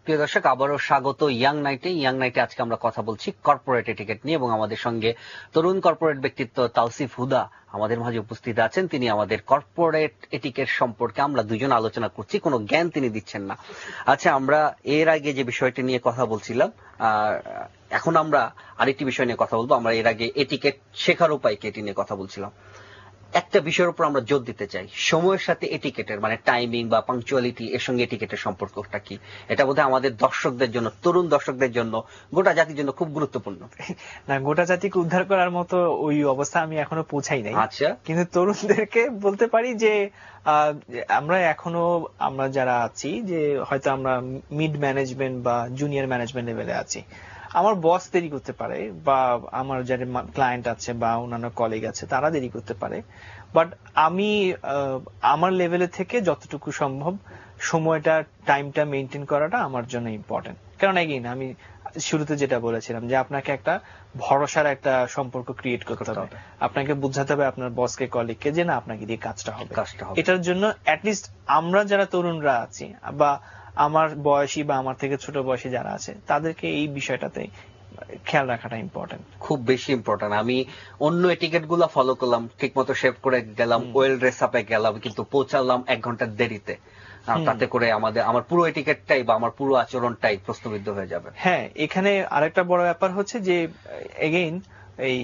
প্রিয় দর্শক, আবারও স্বাগত ইয়াং নাইটে। আজকে আমরা কথা বলছি কর্পোরেট এটিকেট নিয়ে এবং আমাদের সঙ্গে তরুণ কর্পোরেট ব্যক্তিত্ব তাওসিফ হুদা আমাদের মাঝে উপস্থিত আছেন। তিনি আমাদের কর্পোরেট এটিকেট সম্পর্কে আমরা দুজন আলোচনা করছি, কোনো জ্ঞান তিনি দিচ্ছেন না। আচ্ছা, আমরা এর আগে যে বিষয়টি নিয়ে কথা বলছিলাম, এখন আমরা আরেকটি বিষয় নিয়ে কথা বলবো। আমরা এর আগে এটিকেট শেখার উপায় এটি নিয়ে কথা বলছিলাম। একটা বিষয়ের উপর আমরা জোর দিতে চাই, সময়ের সাথে এটিকেটের মানে টাইমিং বা পাংচুয়ালিটি এর সঙ্গে এটিকেটের সম্পর্কটা কি? এটা বোধহয় আমাদের দর্শকদের জন্য, তরুণ দর্শকদের জন্য, গোটা জাতির জন্য খুব গুরুত্বপূর্ণ। না, গোটা জাতিকে উদ্ধার করার মতো ওই অবস্থা আমি এখনো পৌঁছাই নাই। আচ্ছা, কিন্তু তরুণদেরকে বলতে পারি যে আমরা যারা আছি, যে হয়তো আমরা মিড ম্যানেজমেন্ট বা জুনিয়র ম্যানেজমেন্ট লেভেলে আছি, আমার বস দেরি করতে পারে বা আমার যারা ক্লায়েন্ট আছে বা অন্যান্য কলিগ আছে তারা দেরি করতে পারে, বাট আমি আমার লেভেলে থেকে যতটুকু সম্ভব টাইমটা মেনটেন করাটা আমার জন্য ইম্পর্টেন্ট। কারণ এগেইন আমি শুরুতে যেটা বলেছিলাম যে আপনাকে একটা ভরসার একটা সম্পর্ক ক্রিয়েট করতে হবে, আপনাকে বুঝাতে হবে আপনার বসকে, কলিগকে যে না আপনাকে দিয়ে কাজটা হবে। এটার জন্য অ্যাটলিস্ট আমরা যারা তরুণরা আছি বা আমার বয়সী বা আমার থেকে ছোট বয়সী যারা আছে তাদেরকে এই বিষয়টাতে খেয়াল রাখাটা ইম্পর্টেন্ট, খুব বেশি ইম্পর্টেন্ট। আমি অন্য এটিকেট গুলো ফলো করলাম, ঠিক মতো শেভ করে গেলাম, ওয়েল ড্রেস আপে গেলাম, কিন্তু পৌঁছালাম 1 ঘন্টার দেরিতে। তাতে করে আমার পুরো এটিকেটটাই বা আমার পুরো আচরণটাই প্রশ্নবিদ্ধ হয়ে যাবে। হ্যাঁ, এখানে আরেকটা বড় ব্যাপার হচ্ছে যে এগেইন এই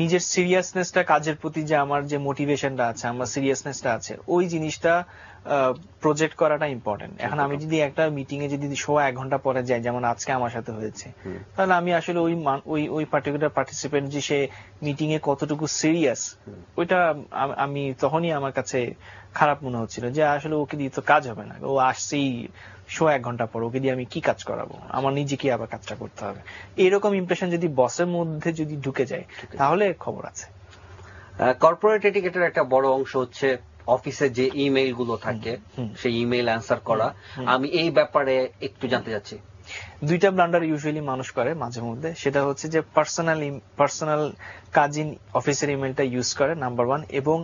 নিজের সিরিয়াসনেসটা, কাজের প্রতি যে আমার যে মোটিভেশনটা আছে, আমার সিরিয়াসনেসটা আছে, ওই জিনিসটা প্রজেক্ট করাটা ইম্পর্টেন্ট। এখন আমি যদি একটা মিটিং এ যদি 1 ঘন্টা পরে যাই, যেমন আজকে আমার সাথে হয়েছে, তাহলে আমি আসলে ওই পার্টিকুলার পার্টিসিপেন্ট যে সে মিটিং এ কতটুকু সিরিয়াস, ওইটা আমি তখনই আমার কাছে খারাপ মনে হচ্ছিল যে আসলে ওকে দিয়ে তো কাজ হবে না, ও আসছেই 1 ঘন্টা পর, ওকে দিয়ে আমি কি কাজ করাবো, আমার নিজেকে আবার কাজটা করতে হবে। এরকম ইমপ্রেশন যদি বসের মধ্যে যদি ঢুকে যায় তাহলে খবর আছে। কর্পোরেট এটিকেটের একটা বড় অংশ হচ্ছে অফিসে যে ইমেইল গুলো থাকে সেই ইমেইল অ্যান্সার করা। আমি এই ব্যাপারে একটু জানতে চাচ্ছি। 2টা ব্লান্ডার ইউজুয়ালি মানুষ করে মাঝে মধ্যে। সেটা হচ্ছে যে পার্সোনাল কাজিন অফিসের ইমেইলটা ইউজ করে, নাম্বার 1, এবং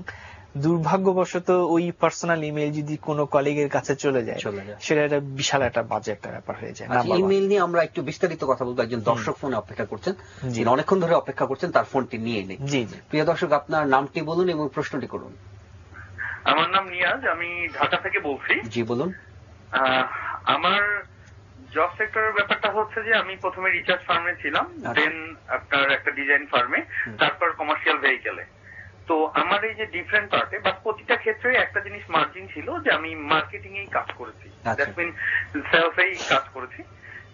দুর্ভাগ্যবশত ওই পার্সোনাল ইমেইল যদি কোনো কলিগের কাছে চলে যায় সেটা একটা বিশাল একটা বাজে একটা ব্যাপার হয়ে যায়। ইমেইল নিয়ে আমরা একটু বিস্তারিত কথা বলবো। একজন দর্শক ফোনে অপেক্ষা করছেন, যিনি অনেকক্ষণ ধরে অপেক্ষা করছেন, তার ফোনটি নিয়ে নেই। জি, প্রিয় দর্শক, আপনার নামটি বলুন এবং প্রশ্নটি করুন। আমার নাম নিয়াজ, আমি ঢাকা থেকে বলছি। জি, বলুন। আমার জব সেক্টরের ব্যাপারটা হচ্ছে যে আমি প্রথমে রিসার্চ ফার্মে ছিলাম, দেন আপনার একটা ডিজাইন ফার্মে, তারপর কমার্শিয়াল ভেহিকেলে। তো আমার এই যে ডিফারেন্ট পার্টে বা প্রতিটা ক্ষেত্রে একটা জিনিস মার্জিন ছিল যে আমি মার্কেটিং এই কাজ করেছি, দ্যাট মিন সেলসেই কাজ করেছি।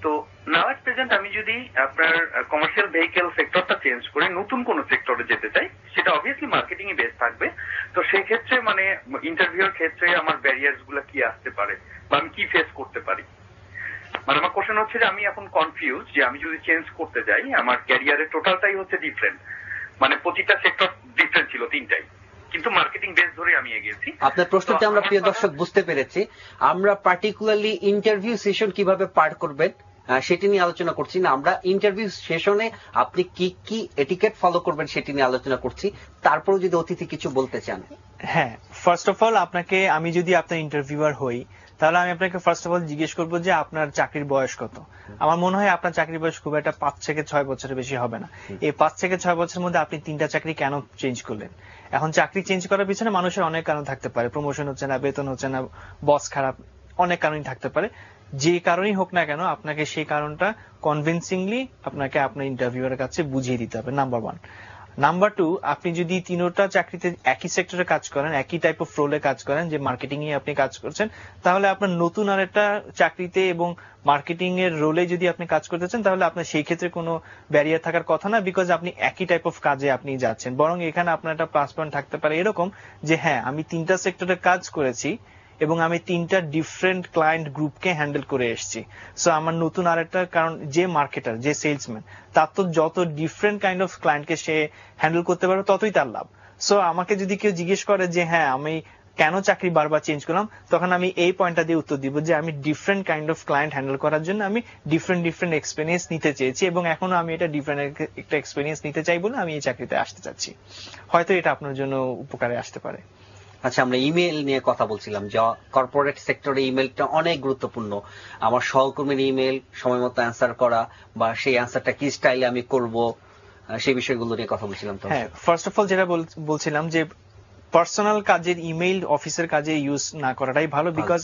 তো নাও এট প্রেজেন্ট আমি যদি আপনার কমার্শিয়াল ভেহিকেল সেক্টরটা চেঞ্জ করে নতুন কোন সেক্টরে যেতে চাই, সেটা অবভিয়াসলি মার্কেটিং এ বেস থাকবে। তো সেই ক্ষেত্রে মানে ইন্টারভিউর ক্ষেত্রে আমার ব্যারিয়ার্স গুলা কি আসতে পারে বা আমি কি ফেস করতে পারি? মানে আমার কোশ্চেন হচ্ছে যে আমি এখন কনফিউজ যে আমি যদি চেঞ্জ করতে যাই, আমার ক্যারিয়ারের টোটালটাই হচ্ছে ডিফারেন্ট, মানে প্রতিটা সেক্টর ডিফারেন্ট ছিল, 3টাই, কিন্তু মার্কেটিং বেস ধরে আমি এগিয়েছি। আপনার প্রশ্নটি আমরা প্রিয় দর্শক বুঝতে পেরেছি। আমরা পার্টিকুলারলি ইন্টারভিউ সেশন কিভাবে পার করবেন সেটি নিয়ে আলোচনা করছি না, আমরা ইন্টারভিউ সেশনে আপনি কি কি এটিকেট ফলো করবেন সেটি নিয়ে আলোচনা করছি। তারপরেও যদি অতিথি কিছু বলতে চান। হ্যাঁ, ফার্স্ট অফ অল আমি যদি আপনার ইন্টারভিউয়ার হই, তাহলে আমি আপনাকে ফার্স্ট অফ অল জিজ্ঞেস করবো যে আপনার চাকরির বয়স কত। আমার মনে হয় আপনার চাকরির বয়স খুব একটা 5 থেকে 6 বছরের বেশি হবে না। এই 5 থেকে 6 বছরের মধ্যে আপনি 3টা চাকরি কেন চেঞ্জ করলেন? এখন চাকরি চেঞ্জ করার পিছনে মানুষের অনেক কারণ থাকতে পারে, প্রমোশন হচ্ছে না, বেতন হচ্ছে না, বস খারাপ, অনেক কারণই থাকতে পারে। যে কারণেই হোক না কেন, আপনাকে সেই কারণটা কনভিনসিংলি আপনাকে আপনার ইন্টারভিউয়ারের কাছে বুঝিয়ে দিতে হবে, নাম্বার 1। নাম্বার 2, আপনি যদি 3টা চাকরিতে একই সেক্টরে কাজ করেন, একই টাইপ অফ রোলে কাজ করেন, যে মার্কেটিং এ আপনি কাজ করছেন, তাহলে আপনার নতুন আরেকটা চাকরিতে এবং মার্কেটিং এর রোলে যদি আপনি কাজ করতে চান, তাহলে আপনার সেই ক্ষেত্রে কোনো ব্যারিয়ার থাকার কথা না, বিকজ আপনি একই টাইপ অফ কাজে আপনি যাচ্ছেন। বরং এখানে আপনার একটা প্লাস পয়েন্ট থাকতে পারে এরকম যে হ্যাঁ, আমি 3টা সেক্টরে কাজ করেছি এবং আমি 3টা ডিফারেন্ট ক্লায়েন্ট গ্রুপকে হ্যান্ডেল করে এসেছি। সো আমার নতুন আরেকটা, কারণ যে মার্কেটার, যে সেলসম্যান, তার তো যত ডিফারেন্ট কাইন্ড অফ ক্লায়েন্টকে সে হ্যান্ডেল করতে পারবে ততই তার লাভ। সো আমাকে যদি কেউ জিজ্ঞেস করে যে হ্যাঁ আমি কেন চাকরি বারবার চেঞ্জ করলাম, তখন আমি এই পয়েন্টটা দিয়ে উত্তর দিব যে আমি different kind of client handle করার জন্য আমি ডিফারেন্ট এক্সপিরিয়েন্স নিতে চেয়েছি এবং এখনো আমি এটা ডিফারেন্ট একটা এক্সপিরিয়েন্স নিতে চাই বলে আমি এই চাকরিতে আসতে চাচ্ছি। হয়তো এটা আপনার জন্য উপকারে আসতে পারে। আচ্ছা, আমরা ইমেল নিয়ে কথা বলছিলাম যে কর্পোরেট সেক্টরে ইমেলটা অনেক গুরুত্বপূর্ণ। আমার সহকর্মীর ইমেল সময় মতো অ্যান্সার করা বা সেই অ্যান্সারটা কি স্টাইলে আমি করব, সেই বিষয়গুলো নিয়ে কথা বলছিলাম। তো হ্যাঁ, ফার্স্ট অফ অল যেটা বলছিলাম যে পার্সোনাল কাজের ইমেইল অফিসের কাজে ইউজ না করাটাই ভালো, বিকজ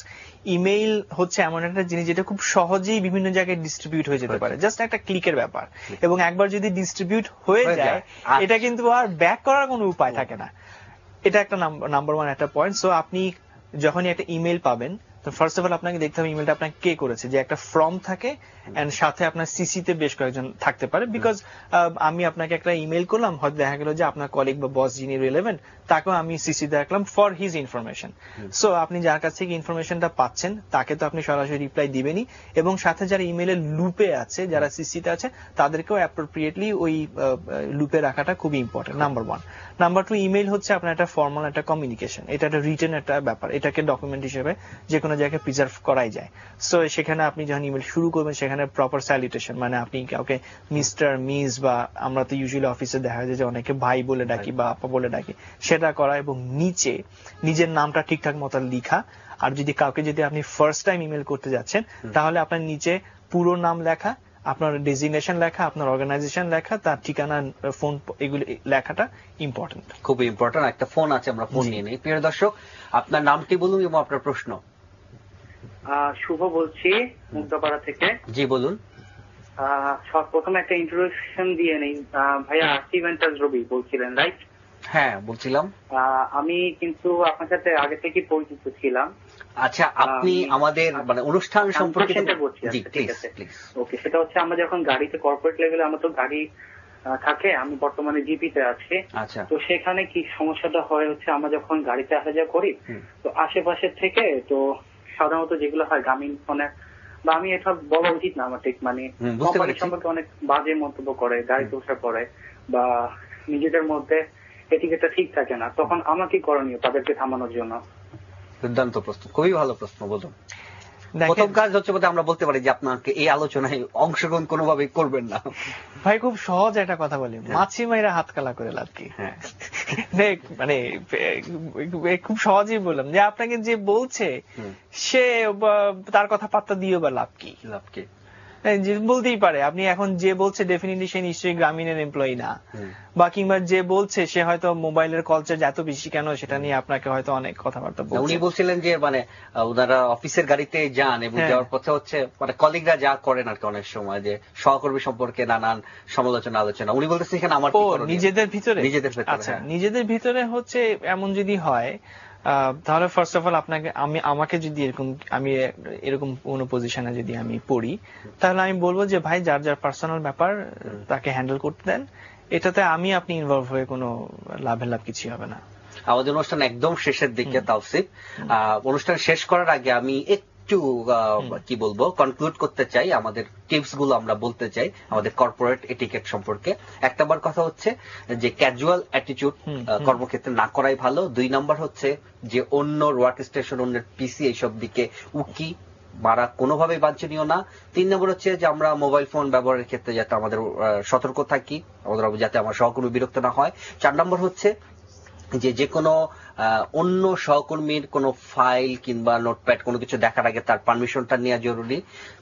ইমেইল হচ্ছে এমন একটা জিনিস যেটা খুব সহজেই বিভিন্ন জায়গায় ডিস্ট্রিবিউট হয়ে যেতে পারে, জাস্ট একটা ক্লিকের ব্যাপার। এবং একবার যদি ডিস্ট্রিবিউট হয়ে যায় এটা কিন্তু আর ব্যাক করার কোনো উপায় থাকে না। এটা একটা নাম্বার ওয়ান একটা পয়েন্ট। সো আপনি যখনই একটা ইমেল পাবেন, তো ফার্স্ট অফ অল আপনাকে দেখতে হবে ইমেলটা আপনাকে কে করেছে, যে একটা ফর্ম থাকে এন্ড সাথে আপনার সিসিতে বেশ কয়েকজন থাকতে পারে। বিকজ আমি আপনাকে একটা ইমেল করলাম, হয়তো দেখা গেল যে আপনার কলিগ বা বস যিনি রিলেভেন্ট তাকেও আমি সিসিতে রাখলাম ফর হিজ ইনফরমেশন। সো আপনি যার কাছ থেকে ইনফরমেশনটা পাচ্ছেন তাকে তো আপনি সরাসরি রিপ্লাই দিবেনই, এবং সাথে যারা ইমেলের লুপে আছে, যারা সিসিতে আছে, তাদেরকেও অ্যাপ্রোপ্রিয়েটলি ওই লুপে রাখাটা খুবই important, number one. Number two, email হচ্ছে আপনার একটা ফর্মাল একটা কমিউনিকেশন, এটা একটা রিটেন একটা ব্যাপার, এটাকে ডকুমেন্ট হিসেবে যে কোনো জায়গায় প্রিজার্ভ করাই যায়। সো সেখানে আপনি যখন ইমেল শুরু করবেন সেখানে প্রপার স্যালুটেশন, মানে আপনি কাউকে মিস্টার, মিস, বা আমরা তো ইউজুয়ালি অফিসে দেখা যায় যে অনেকে ভাই বলে ডাকি বা আপা বলে ডাকি, সেটা করা, এবং নিচে নিজের নামটা ঠিকঠাক মতো লিখা। আর যদি কাউকে যদি আপনি ফার্স্ট টাইম ইমেল করতে যাচ্ছেন তাহলে আপনার নিচে পুরো নাম লেখা, আপনার ডেজিগনেশন লেখা, আপনার অর্গানাইজেশন লেখা, তার ঠিকানা, ফোন, এগুলি লেখাটা ইম্পর্টেন্ট, খুবই ইম্পর্টেন্ট। একটা ফোন আছে, আমরা ফোন নিয়ে নিই। প্রিয় দর্শক, আপনার নামটি বলুন এবং আপনার প্রশ্ন। শুভ বলছি, মুগ্ধপাড়া থেকে। জি বলুন। প্রথমে একটা ইন্ট্রোডাকশন দিয়ে নেই। ভাইয়া আসিফ এন্টার্স রবি বলছিলেন, রাইট? হ্যাঁ বলছিলাম। আমি কিন্তু আপনার সাথে আগে থেকে পরিচিত ছিলাম। আচ্ছা, আপনি আমাদের মানে অনুষ্ঠান সম্পর্কে বলছি। ঠিক আছে, ওকে। সেটা হচ্ছে আমরা যখন গাড়িতে কর্পোরেট লেভেলে, আমরা তো গাড়ি থাকে, আমি বর্তমানে জিপিতে আছি। আচ্ছা। তো সেখানে কি সমস্যাটা হয় হচ্ছে, আমরা যখন গাড়িতে আসা যাওয়া করি তো আশেপাশের থেকে তো সাধারণত যেগুলো হয় গ্রামীণ ফোনে, বা আমি এটা বলা উচিত না আমার ঠিক, মানে কোম্পানি সম্পর্কে অনেক বাজে মন্তব্য করে গাড়িতে ওঠা পরে, বা নিজেদের মধ্যে এটিকেটা ঠিক থাকে না, তখন আমার কি করণীয় তাদেরকে থামানোর জন্য? দুর্দান্ত প্রশ্ন, খুবই ভালো প্রশ্ন। বলুন। প্রথম কাজ হচ্ছে বোধহয় আমরা বলতে পারি যে আপনাকে এই আলোচনায় অংশগ্রহণ কোনোভাবেই করবেন না। ভাই খুব সহজ একটা কথা বলি, মাছি মাইরা হাত কালা করে লাভ কি? মানে খুব সহজেই বললাম যে আপনাকে যে বলছে সে তার কথা পাত্তা দিও বা লাভ কি? লাভ কি বলতেই পারে। আপনি এখন যে বলছে ডেফিনেটলি সে নিশ্চয়ই গ্রামীণের এমপ্লয়ি না, বা কিংবা যে বলছে সে হয়তো মোবাইলের কল চার্জ এত বেশি কেন সেটা নিয়ে আপনাকে হয়তো অনেক কথাবার্তা বলছে। উনি বলছিলেন যে মানে ওনারা অফিসের গাড়িতে যান এবং যাওয়ার পথে হচ্ছে মানে কলিগরা যা করেন আর কি, অনেক সময় যে সহকর্মী সম্পর্কে নানান সমালোচনা আলোচনা, উনি বলতেছে এখানে আমার নিজেদের ভিতরে। আচ্ছা, নিজেদের ভিতরে হচ্ছে এমন যদি হয় তাহলে ফার্স্ট অফ অল আপনাকে আমাকে যদি আমি এরকম কোন পজিশনে যদি আমি পড়ি, তাহলে আমি বলবো যে ভাই যার যার পার্সোনাল ব্যাপার তাকে হ্যান্ডেল করতে দেন, এটাতে আপনি ইনভলভ হয়ে কোনো লাভের লাভ কিছু হবে না। আমাদের অনুষ্ঠান একদম শেষের দিকে তাওসিফ, অনুষ্ঠান শেষ করার আগে আমি একটু কি বলবো কনক্লুড করতে চাই, আমাদের টিপস গুলো আমরা বলতে চাই আমাদের কর্পোরেট এটিকেট সম্পর্কে। এক নম্বর কথা হচ্ছে যে ক্যাজুয়াল অ্যাটিটিউড কর্মক্ষেত্রে না করাই ভালো। 2 নম্বর হচ্ছে যে অন্য ওয়ার্ক স্টেশন, অন্যের পিসি এইসব দিকে উকি মারা কোনোভাবেই বাঞ্ছনীয় না। 3 নম্বর হচ্ছে যে আমরা মোবাইল ফোন ব্যবহারের ক্ষেত্রে যাতে আমাদের সতর্ক থাকি, আমাদের যাতে আমার সহকর্মী বিরক্ত না হয়। 4 নম্বর হচ্ছে যে কোনো অন্য সহকর্মীর কোনো ফাইল কিংবা নোটপ্যাড কোনো কিছু দেখার আগে তার পারমিশনটা নেওয়া জরুরি।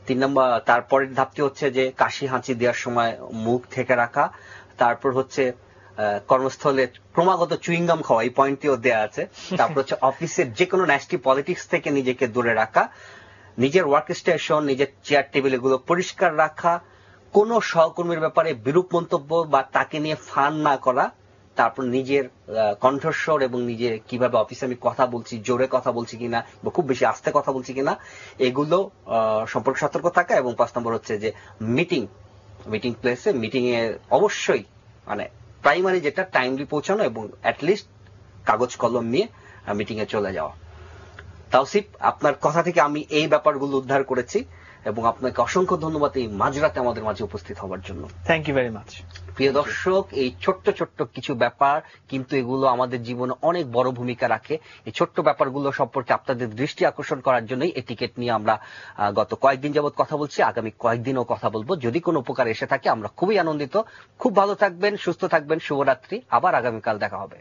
3 নম্বর, তারপরের ধাপটি হচ্ছে যে কাশি হাঁচি দেওয়ার সময় মুখ থেকে রাখা। তারপর হচ্ছে কর্মস্থলে ক্রমাগত চুইংগাম খাওয়া, এই পয়েন্টটিও দেওয়া আছে। তারপর হচ্ছে অফিসের যে কোনো ন্যাস্টি পলিটিক্স থেকে নিজেকে দূরে রাখা, নিজের ওয়ার্ক স্টেশন, নিজের চেয়ার টেবিল এগুলো পরিষ্কার রাখা, কোন সহকর্মীর ব্যাপারে বিরূপ মন্তব্য বা তাকে নিয়ে ফান না করা, তারপর নিজের কণ্ঠস্বর এবং নিজে কিভাবে অফিসে আমি কথা বলছি, জোরে কথা বলছি কিনা বা খুব বেশি আস্তে কথা বলছি কিনা, এগুলো সম্পর্কে সতর্ক থাকা। এবং 5 নম্বর হচ্ছে যে মিটিং প্লেসে মিটিং এ অবশ্যই মানে প্রাইমারি যেটা টাইমলি পৌঁছানো এবং অ্যাটলিস্ট কাগজ কলম নিয়ে মিটিং এ চলে যাওয়া। তাওসিফ, আপনার কথা থেকে আমি এই ব্যাপারগুলো উদ্ধার করেছি এবং আপনাকে অসংখ্য ধন্যবাদ এই মাঝরাতে আমাদের মাঝে উপস্থিত হওয়ার জন্য। Thank you very much. প্রিয় দর্শক, এই ছোট্ট ছোট্ট কিছু ব্যাপার কিন্তু এগুলো আমাদের জীবনে অনেক বড় ভূমিকা রাখে। এই ছোট্ট ব্যাপারগুলো সম্পর্কে আপনাদের দৃষ্টি আকর্ষণ করার জন্যই এই টিকেট নিয়ে আমরা গত কয়েকদিন যাবৎ কথা বলছি, আগামী কয়েকদিনও কথা বলবো। যদি কোনো উপকার এসে থাকে আমরা খুবই আনন্দিত। খুব ভালো থাকবেন, সুস্থ থাকবেন, শুভরাত্রি। আবার আগামীকাল দেখা হবে।